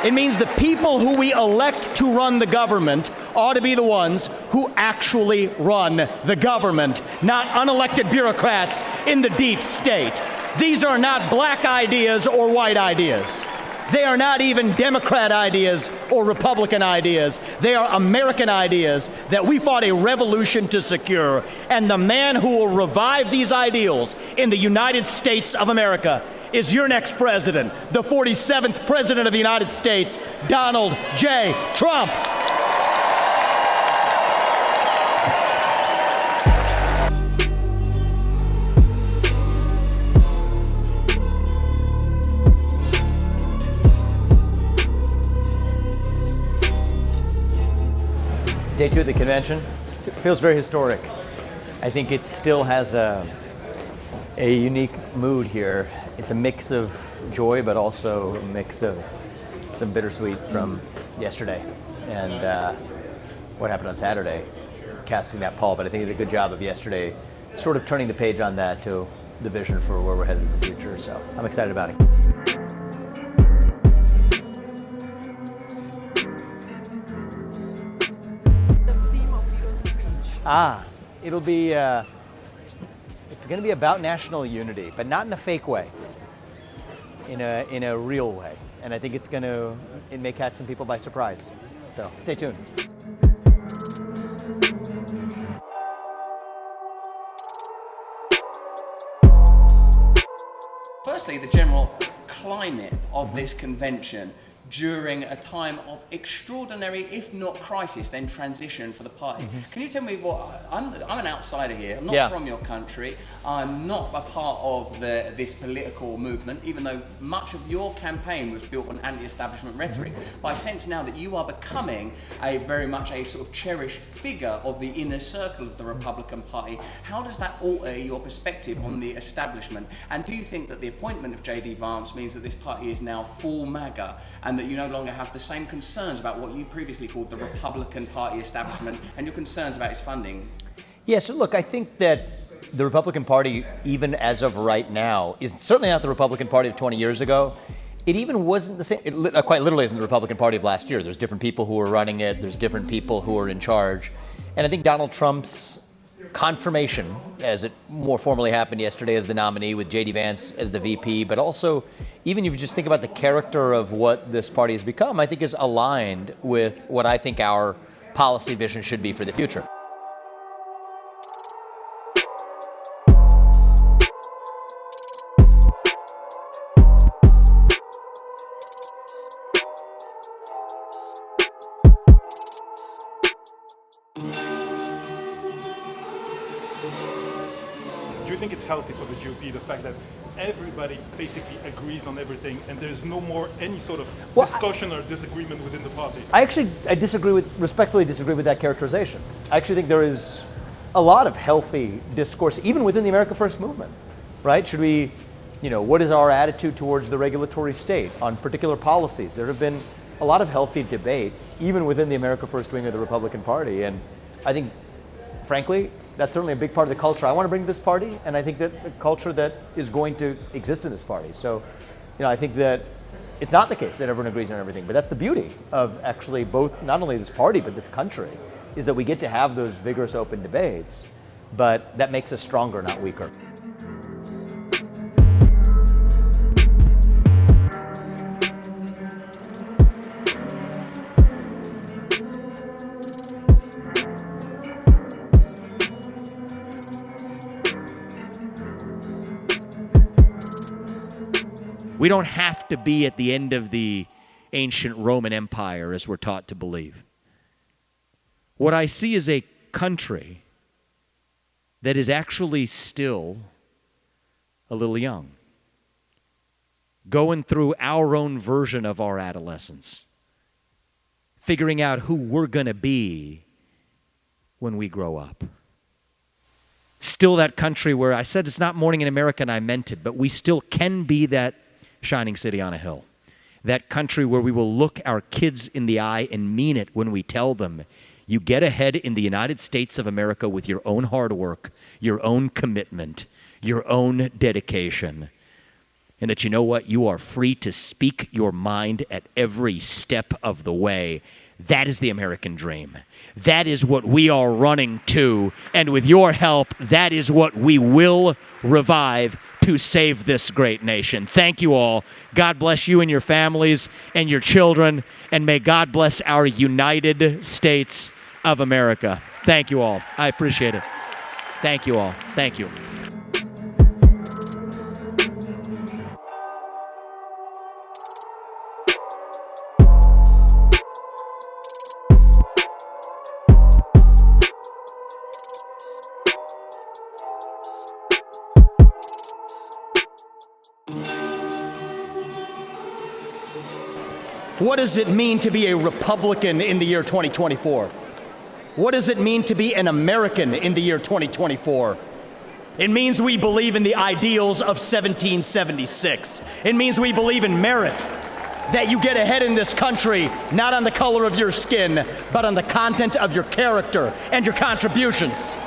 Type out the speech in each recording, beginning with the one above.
It means the people who we elect to run the government ought to be the ones who actually run the government, not unelected bureaucrats in the deep state. These are not black ideas or white ideas. They are not even Democrat ideas or Republican ideas. They are American ideas that we fought a revolution to secure. And the man who will revive these ideals in the United States of America is your next president, the 47th president of the United States, Donald J. Trump. Day two of the convention. It feels very historic. I think it still has a unique mood here. It's a mix of joy, but also a mix of some bittersweet from yesterday and what happened on Saturday, casting that pall. But I think it did a good job of yesterday, sort of turning the page on that to the vision for where we're headed in the future. So I'm excited about it. It'll be, it's going to be about national unity, but not in a fake way, in a real way. And I think it may catch some people by surprise. So stay tuned. Firstly, the general climate of this convention during a time of extraordinary, if not crisis, then transition for the party. Can you tell me what, I'm an outsider here, I'm not from your country, I'm not a part of this political movement, even though much of your campaign was built on anti-establishment rhetoric. But I sense now that you are becoming very much a sort of cherished figure of the inner circle of the Republican Party. How does that alter your perspective on the establishment? And do you think that the appointment of J.D. Vance means that this party is now full MAGA, and that you no longer have the same concerns about what you previously called the Republican Party establishment and your concerns about its funding? Yeah, so look, I think that the Republican Party, even as of right now, is certainly not the Republican Party of 20 years ago. It even wasn't the same, it quite literally isn't the Republican Party of last year. There's different people who are running it, there's different people who are in charge. And I think Donald Trump's confirmation, as it more formally happened yesterday as the nominee with J.D. Vance as the VP, but also even if you just think about the character of what this party has become, I think is aligned with what I think our policy vision should be for the future. Do you think it's healthy for the GOP, the fact that everybody basically agrees on everything and there's no more any sort of discussion or disagreement within the party? I respectfully disagree with that characterization. I actually think there is a lot of healthy discourse, even within the America First movement, right? Should we, what is our attitude towards the regulatory state on particular policies? There have been a lot of healthy debate, even within the America First wing of the Republican Party. And I think, frankly, that's certainly a big part of the culture I want to bring to this party, and I think that the culture that is going to exist in this party. So, I think that it's not the case that everyone agrees on everything, but that's the beauty of actually both, not only this party, but this country, is that we get to have those vigorous open debates, but that makes us stronger, not weaker. We don't have to be at the end of the ancient Roman Empire as we're taught to believe. What I see is a country that is actually still a little young, going through our own version of our adolescence, figuring out who we're going to be when we grow up. Still that country where I said it's not morning in America and I meant it, but we still can be that shining city on a hill. That country where we will look our kids in the eye and mean it when we tell them, you get ahead in the United States of America with your own hard work, your own commitment, your own dedication. and that, you know what, you are free to speak your mind at every step of the way. That is the American dream. That is what we are running to, and with your help, that is what we will revive to save this great nation. Thank you all. God bless you and your families and your children, and may God bless our United States of America. Thank you all. I appreciate it. Thank you all. Thank you. What does it mean to be a Republican in the year 2024? What does it mean to be an American in the year 2024? It means we believe in the ideals of 1776. It means we believe in merit, that you get ahead in this country, not on the color of your skin, but on the content of your character and your contributions.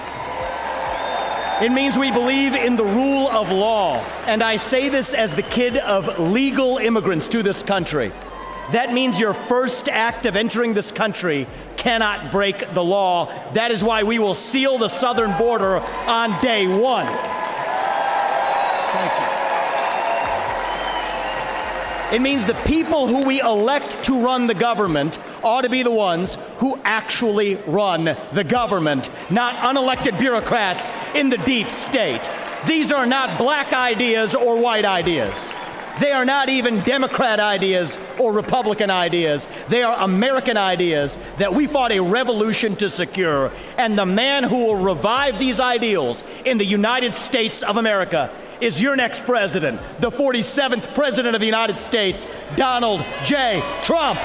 It means we believe in the rule of law, and I say this as the kid of legal immigrants to this country. That means your first act of entering this country cannot break the law. That is why we will seal the southern border on day one. Thank you. It means the people who we elect to run the government ought to be the ones who actually run the government, not unelected bureaucrats in the deep state. These are not black ideas or white ideas. They are not even Democrat ideas or Republican ideas. They are American ideas that we fought a revolution to secure. And the man who will revive these ideals in the United States of America is your next president, the 47th president of the United States, Donald J. Trump.